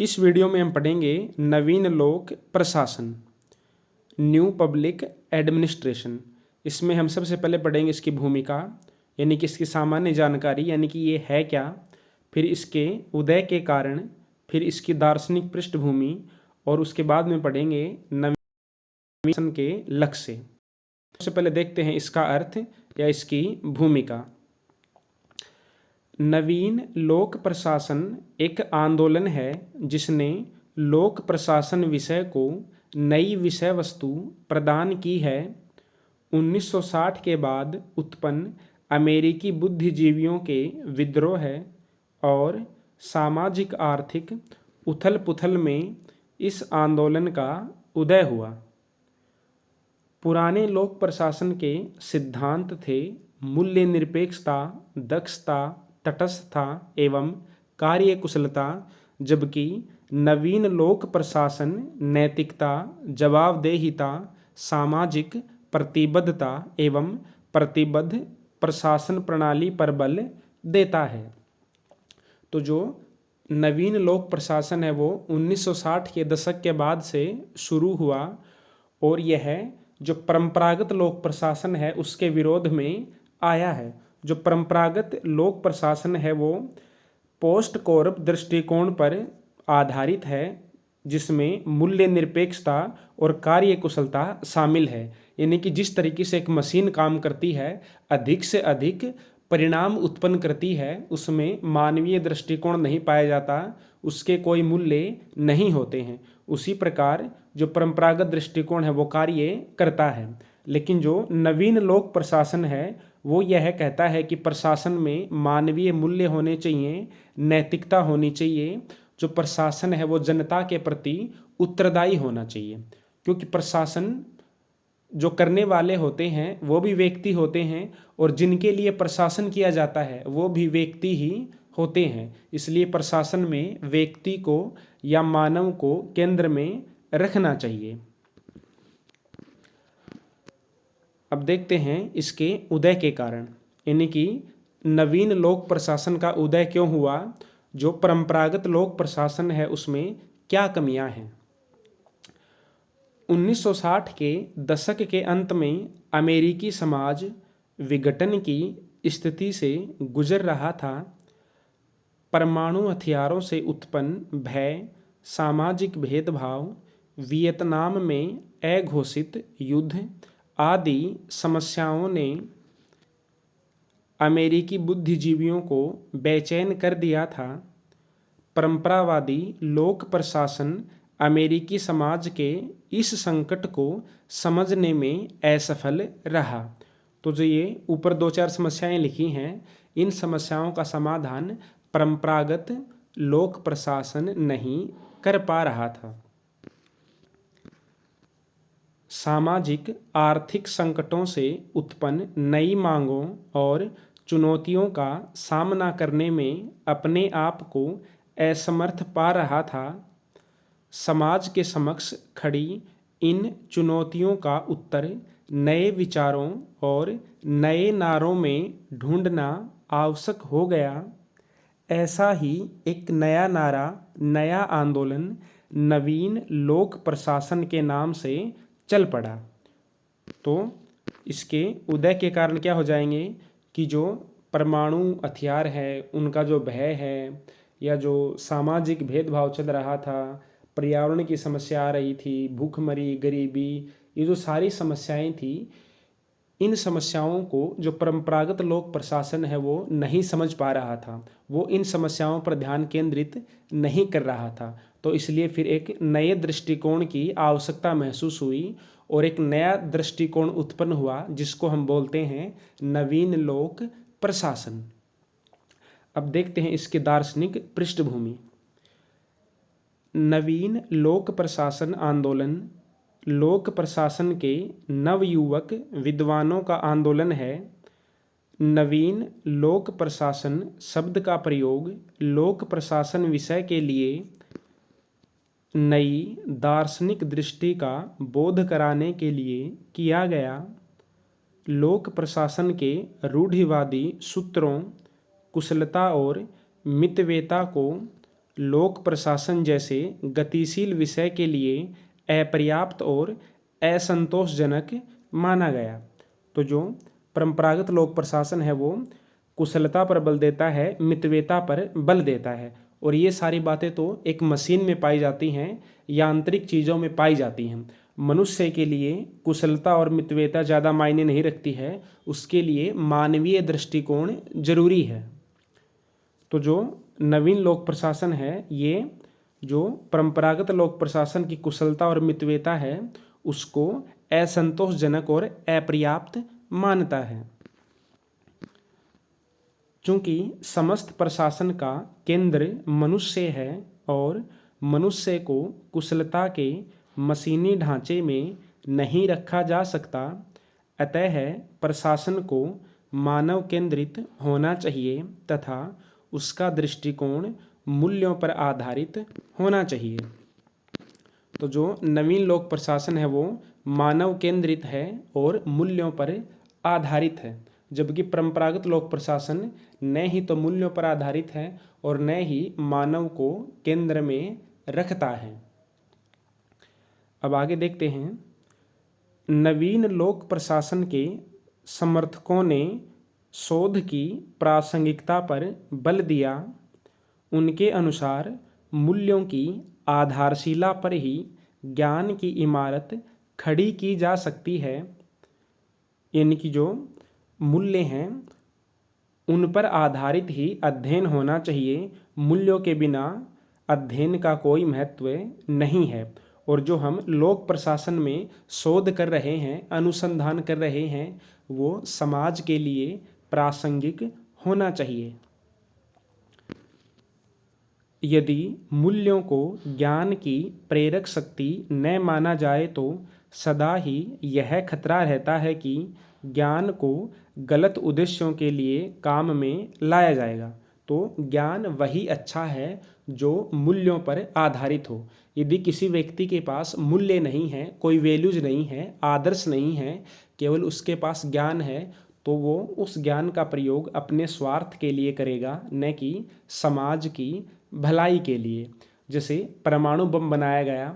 इस वीडियो में हम पढ़ेंगे नवीन लोक प्रशासन, न्यू पब्लिक एडमिनिस्ट्रेशन। इसमें हम सबसे पहले पढ़ेंगे इसकी भूमिका, यानी कि इसकी सामान्य जानकारी, यानी कि ये है क्या, फिर इसके उदय के कारण, फिर इसकी दार्शनिक पृष्ठभूमि, और उसके बाद में पढ़ेंगे नवीन के लक्ष्य। सबसे पहले देखते हैं इसका अर्थ या इसकी भूमिका। नवीन लोक प्रशासन एक आंदोलन है जिसने लोक प्रशासन विषय को नई विषय वस्तु प्रदान की है। 1960 के बाद उत्पन्न अमेरिकी बुद्धिजीवियों के विद्रोह और सामाजिक आर्थिक उथल पुथल में इस आंदोलन का उदय हुआ। पुराने लोक प्रशासन के सिद्धांत थे मूल्य निरपेक्षता, दक्षता, तटस्थता एवं कार्यकुशलता, जबकि नवीन लोक प्रशासन नैतिकता, जवाबदेहिता, सामाजिक प्रतिबद्धता एवं प्रतिबद्ध प्रशासन प्रणाली पर बल देता है। तो जो नवीन लोक प्रशासन है वो 1960 के दशक के बाद से शुरू हुआ और यह जो परंपरागत लोक प्रशासन है उसके विरोध में आया है। जो परंपरागत लोक प्रशासन है वो पोस्ट कोर्प दृष्टिकोण पर आधारित है, जिसमें मूल्य निरपेक्षता और कार्यकुशलता शामिल है। यानी कि जिस तरीके से एक मशीन काम करती है, अधिक से अधिक परिणाम उत्पन्न करती है, उसमें मानवीय दृष्टिकोण नहीं पाया जाता, उसके कोई मूल्य नहीं होते हैं। उसी प्रकार जो परंपरागत दृष्टिकोण है वो कार्य करता है। लेकिन जो नवीन लोक प्रशासन है वो यह कहता है कि प्रशासन में मानवीय मूल्य होने चाहिए, नैतिकता होनी चाहिए। जो प्रशासन है वो जनता के प्रति उत्तरदायी होना चाहिए, क्योंकि प्रशासन जो करने वाले होते हैं वो भी व्यक्ति होते हैं और जिनके लिए प्रशासन किया जाता है वो भी व्यक्ति ही होते हैं। इसलिए प्रशासन में व्यक्ति को या मानव को केंद्र में रखना चाहिए। अब देखते हैं इसके उदय के कारण, यानी कि नवीन लोक प्रशासन का उदय क्यों हुआ, जो परंपरागत लोक प्रशासन है उसमें क्या कमियां हैं। 1960 के दशक के अंत में अमेरिकी समाज विघटन की स्थिति से गुजर रहा था। परमाणु हथियारों से उत्पन्न भय, सामाजिक भेदभाव, वियतनाम में अघोषित युद्ध आदि समस्याओं ने अमेरिकी बुद्धिजीवियों को बेचैन कर दिया था। परंपरावादी लोक प्रशासन अमेरिकी समाज के इस संकट को समझने में असफल रहा। तो जो ये ऊपर दो चार समस्याएं लिखी हैं, इन समस्याओं का समाधान परंपरागत लोक प्रशासन नहीं कर पा रहा था। सामाजिक आर्थिक संकटों से उत्पन्न नई मांगों और चुनौतियों का सामना करने में अपने आप को असमर्थ पा रहा था। समाज के समक्ष खड़ी इन चुनौतियों का उत्तर नए विचारों और नए नारों में ढूंढना आवश्यक हो गया। ऐसा ही एक नया नारा, नया आंदोलन नवीन लोक प्रशासन के नाम से चल पड़ा। तो इसके उदय के कारण क्या हो जाएंगे कि जो परमाणु हथियार है उनका जो भय है, या जो सामाजिक भेदभाव चल रहा था, पर्यावरण की समस्या आ रही थी, भूखमरी, गरीबी, ये जो सारी समस्याएं थी, इन समस्याओं को जो परंपरागत लोक प्रशासन है वो नहीं समझ पा रहा था, वो इन समस्याओं पर ध्यान केंद्रित नहीं कर रहा था। तो इसलिए फिर एक नए दृष्टिकोण की आवश्यकता महसूस हुई और एक नया दृष्टिकोण उत्पन्न हुआ जिसको हम बोलते हैं नवीन लोक प्रशासन। अब देखते हैं इसके दार्शनिक पृष्ठभूमि। नवीन लोक प्रशासन आंदोलन लोक प्रशासन के नवयुवक विद्वानों का आंदोलन है। नवीन लोक प्रशासन शब्द का प्रयोग लोक प्रशासन विषय के लिए नई दार्शनिक दृष्टि का बोध कराने के लिए किया गया। लोक प्रशासन के रूढ़िवादी सूत्रों, कुशलता और मितव्ययता को लोक प्रशासन जैसे गतिशील विषय के लिए अपर्याप्त और असंतोषजनक माना गया। तो जो परंपरागत लोक प्रशासन है वो कुशलता पर बल देता है, मितव्ययता पर बल देता है। और ये सारी बातें तो एक मशीन में पाई जाती हैं, यांत्रिक चीज़ों में पाई जाती हैं। मनुष्य के लिए कुशलता और मितव्ययता ज़्यादा मायने नहीं रखती है, उसके लिए मानवीय दृष्टिकोण जरूरी है। तो जो नवीन लोक प्रशासन है, ये जो परंपरागत लोक प्रशासन की कुशलता और मितव्ययता है उसको असंतोषजनक और अपर्याप्त मानता है। चूंकि समस्त प्रशासन का केंद्र मनुष्य है और मनुष्य को कुशलता के मशीनी ढांचे में नहीं रखा जा सकता, अतः प्रशासन को मानव केंद्रित होना चाहिए तथा उसका दृष्टिकोण मूल्यों पर आधारित होना चाहिए। तो जो नवीन लोक प्रशासन है वो मानव केंद्रित है और मूल्यों पर आधारित है, जबकि परंपरागत लोक प्रशासन न ही तो मूल्यों पर आधारित है और न ही मानव को केंद्र में रखता है। अब आगे देखते हैं। नवीन लोक प्रशासन के समर्थकों ने शोध की प्रासंगिकता पर बल दिया। उनके अनुसार मूल्यों की आधारशिला पर ही ज्ञान की इमारत खड़ी की जा सकती है। इनकी जो मूल्य हैं उन पर आधारित ही अध्ययन होना चाहिए। मूल्यों के बिना अध्ययन का कोई महत्व नहीं है। और जो हम लोक प्रशासन में शोध कर रहे हैं, अनुसंधान कर रहे हैं, वो समाज के लिए प्रासंगिक होना चाहिए। यदि मूल्यों को ज्ञान की प्रेरक शक्ति न माना जाए तो सदा ही यह खतरा रहता है कि ज्ञान को गलत उद्देश्यों के लिए काम में लाया जाएगा। तो ज्ञान वही अच्छा है जो मूल्यों पर आधारित हो। यदि किसी व्यक्ति के पास मूल्य नहीं है, कोई वैल्यूज नहीं है, आदर्श नहीं है, केवल उसके पास ज्ञान है, तो वो उस ज्ञान का प्रयोग अपने स्वार्थ के लिए करेगा, न कि समाज की भलाई के लिए। जैसे परमाणु बम बनाया गया,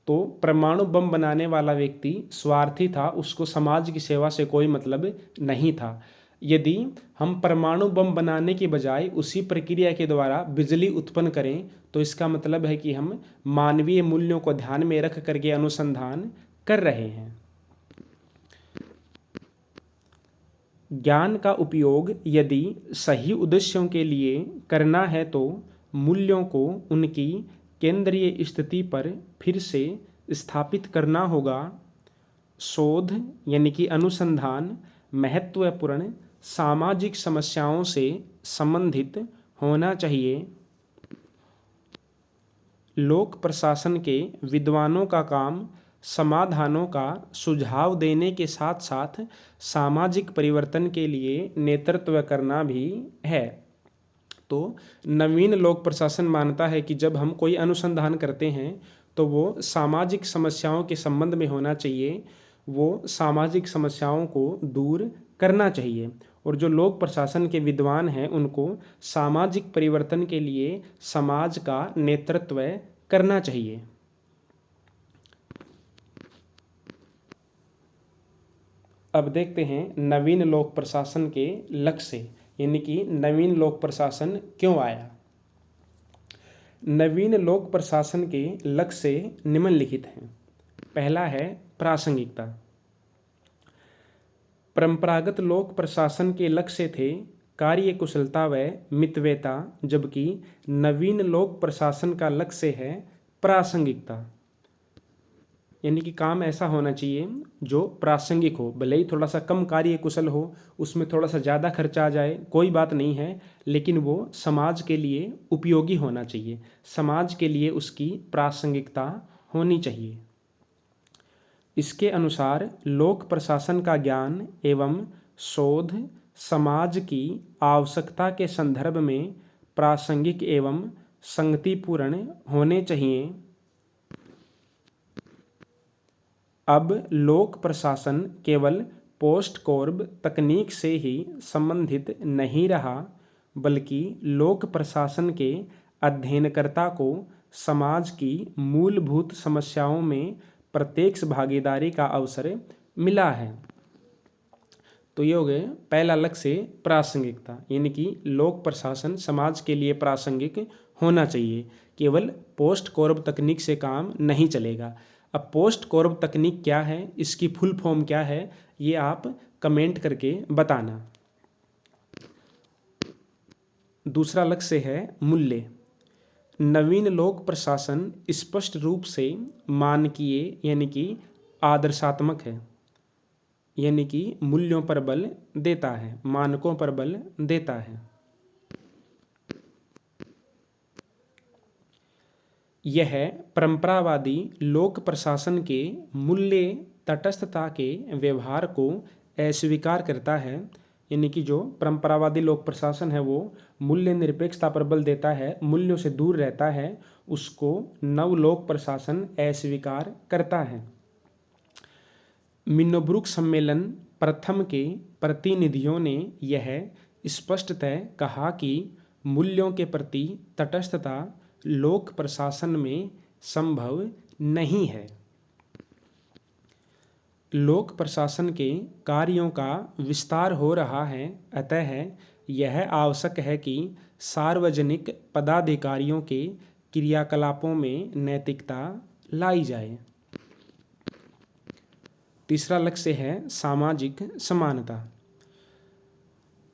तो परमाणु बम बनाने वाला व्यक्ति स्वार्थी था, उसको समाज की सेवा से कोई मतलब नहीं था। यदि हम परमाणु बम बनाने की बजाय उसी प्रक्रिया के द्वारा बिजली उत्पन्न करें तो इसका मतलब है कि हम मानवीय मूल्यों को ध्यान में रख करके अनुसंधान कर रहे हैं। ज्ञान का उपयोग यदि सही उद्देश्यों के लिए करना है तो मूल्यों को उनकी केंद्रीय स्थिति पर फिर से स्थापित करना होगा। शोध यानी कि अनुसंधान महत्वपूर्ण सामाजिक समस्याओं से संबंधित होना चाहिए। लोक प्रशासन के विद्वानों का काम समाधानों का सुझाव देने के साथ साथ सामाजिक परिवर्तन के लिए नेतृत्व करना भी है। तो नवीन लोक प्रशासन मानता है कि जब हम कोई अनुसंधान करते हैं तो वो सामाजिक समस्याओं के संबंध में होना चाहिए, वो सामाजिक समस्याओं को दूर करना चाहिए। और जो लोक प्रशासन के विद्वान हैं उनको सामाजिक परिवर्तन के लिए समाज का नेतृत्व करना चाहिए। अब देखते हैं नवीन लोक प्रशासन के लक्ष्य, यानी कि नवीन लोक प्रशासन क्यों आया। नवीन लोक प्रशासन के लक्ष्य निम्नलिखित हैं। पहला है प्रासंगिकता। परंपरागत लोक प्रशासन के लक्ष्य थे कार्य कुशलता व मितव्ययता, जबकि नवीन लोक प्रशासन का लक्ष्य है प्रासंगिकता। यानी कि काम ऐसा होना चाहिए जो प्रासंगिक हो, भले ही थोड़ा सा कम कार्य कुशल हो, उसमें थोड़ा सा ज़्यादा खर्चा आ जाए, कोई बात नहीं है, लेकिन वो समाज के लिए उपयोगी होना चाहिए, समाज के लिए उसकी प्रासंगिकता होनी चाहिए। इसके अनुसार लोक प्रशासन का ज्ञान एवं शोध समाज की आवश्यकता के संदर्भ में प्रासंगिक एवं संगतिपूर्ण होने चाहिए। अब लोक प्रशासन केवल पोस्ट कोर्ब तकनीक से ही संबंधित नहीं रहा, बल्कि लोक प्रशासन के अध्ययनकर्ता को समाज की मूलभूत समस्याओं में प्रत्यक्ष भागीदारी का अवसर मिला है। तो ये हो गए पहला लक्ष्य प्रासंगिकता, यानी कि लोक प्रशासन समाज के लिए प्रासंगिक होना चाहिए, केवल पोस्ट कोरब तकनीक से काम नहीं चलेगा। अब पोस्ट कोरब तकनीक क्या है, इसकी फुल फॉर्म क्या है, ये आप कमेंट करके बताना। दूसरा लक्ष्य है मूल्य। नवीन लोक प्रशासन स्पष्ट रूप से मानकीय यानी कि आदर्शात्मक है, यानी कि मूल्यों पर बल देता है, मानकों पर बल देता है। यह परंपरावादी लोक प्रशासन के मूल्य तटस्थता के व्यवहार को अस्वीकार करता है, यानी कि जो परंपरावादी लोक प्रशासन है वो मूल्य निरपेक्षता पर बल देता है, मूल्यों से दूर रहता है, उसको नवलोक प्रशासन अस्वीकार करता है। मिन्नोब्रुक सम्मेलन प्रथम के प्रतिनिधियों ने यह स्पष्टतः कहा कि मूल्यों के प्रति तटस्थता लोक प्रशासन में संभव नहीं है। लोक प्रशासन के कार्यों का विस्तार हो रहा है, अतः यह आवश्यक है कि सार्वजनिक पदाधिकारियों के क्रियाकलापों में नैतिकता लाई जाए। तीसरा लक्ष्य है सामाजिक समानता।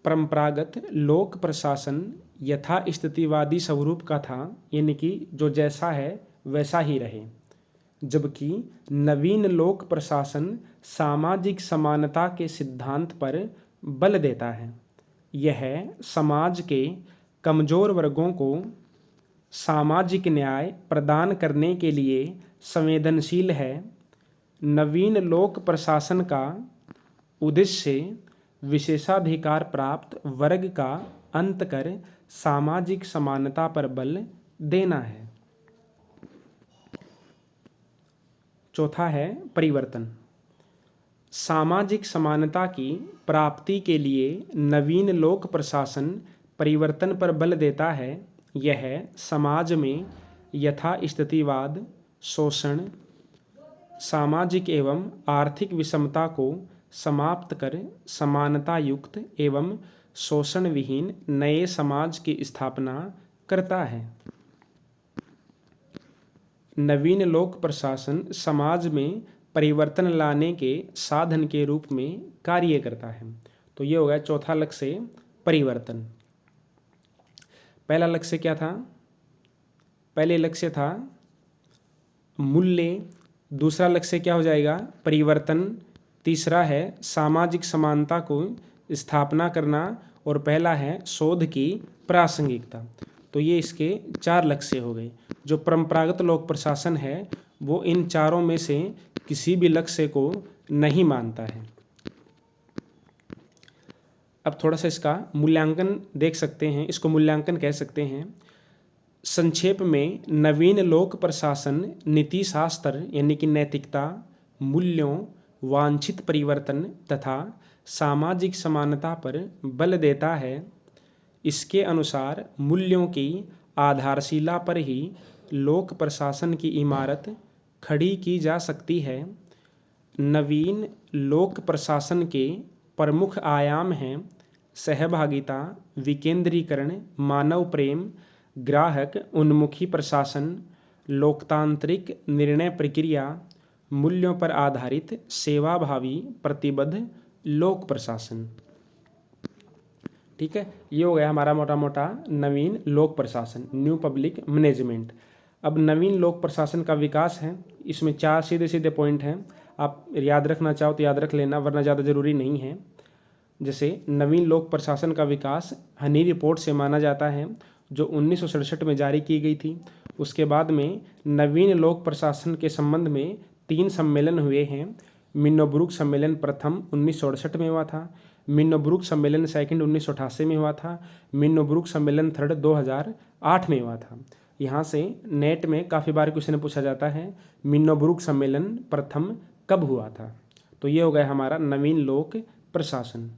परंपरागत लोक प्रशासन यथास्थितिवादी स्वरूप का था, यानी कि जो जैसा है वैसा ही रहे, जबकि नवीन लोक प्रशासन सामाजिक समानता के सिद्धांत पर बल देता है। यह समाज के कमजोर वर्गों को सामाजिक न्याय प्रदान करने के लिए संवेदनशील है। नवीन लोक प्रशासन का उद्देश्य विशेषाधिकार प्राप्त वर्ग का अंत कर सामाजिक समानता पर बल देना है। चौथा है परिवर्तन। सामाजिक समानता की प्राप्ति के लिए नवीन लोक प्रशासन परिवर्तन पर बल देता है। यह समाज में यथास्थितिवाद, शोषण, सामाजिक एवं आर्थिक विषमता को समाप्त कर समानता युक्त एवं शोषण विहीन नए समाज की स्थापना करता है। नवीन लोक प्रशासन समाज में परिवर्तन लाने के साधन के रूप में कार्य करता है। तो ये हो गया चौथा लक्ष्य परिवर्तन। पहला लक्ष्य क्या था? पहले लक्ष्य था मूल्य, दूसरा लक्ष्य क्या हो जाएगा? परिवर्तन। तीसरा है सामाजिक समानता को स्थापना करना और पहला है शोध की प्रासंगिकता। तो ये इसके 4 लक्ष्य हो गए। जो परंपरागत लोक प्रशासन है वो इन चारों में से किसी भी लक्ष्य को नहीं मानता है। अब थोड़ा सा इसका मूल्यांकन देख सकते हैं, इसको मूल्यांकन कह सकते हैं। संक्षेप में नवीन लोक प्रशासन नीति शास्त्र यानी कि नैतिकता, मूल्यों, वांछित परिवर्तन तथा सामाजिक समानता पर बल देता है। इसके अनुसार मूल्यों की आधारशिला पर ही लोक प्रशासन की इमारत खड़ी की जा सकती है। नवीन लोक प्रशासन के प्रमुख आयाम हैं सहभागिता, विकेंद्रीकरण, मानव प्रेम, ग्राहक उन्मुखी प्रशासन, लोकतांत्रिक निर्णय प्रक्रिया, मूल्यों पर आधारित सेवाभावी प्रतिबद्ध लोक प्रशासन। ठीक है, ये हो गया हमारा मोटा मोटा नवीन लोक प्रशासन, न्यू पब्लिक मैनेजमेंट। अब नवीन लोक प्रशासन का विकास है, इसमें 4 सीधे सीधे पॉइंट हैं। आप याद रखना चाहो तो याद रख लेना, वरना ज़्यादा ज़रूरी नहीं है। जैसे नवीन लोक प्रशासन का विकास हनी रिपोर्ट से माना जाता है जो 1967 में जारी की गई थी। उसके बाद में नवीन लोक प्रशासन के संबंध में 3 सम्मेलन हुए हैं। मिन्नोब्रुक सम्मेलन प्रथम 1968 में हुआ था, मिन्नोब्रुक सम्मेलन सेकंड 1988 में हुआ था, मिन्नोब्रुक सम्मेलन थर्ड 2008 में हुआ था। यहाँ से नेट में काफ़ी बार क्वेश्चन पूछा जाता है मिन्नोब्रुक सम्मेलन प्रथम कब हुआ था। तो ये हो गया हमारा नवीन लोक प्रशासन।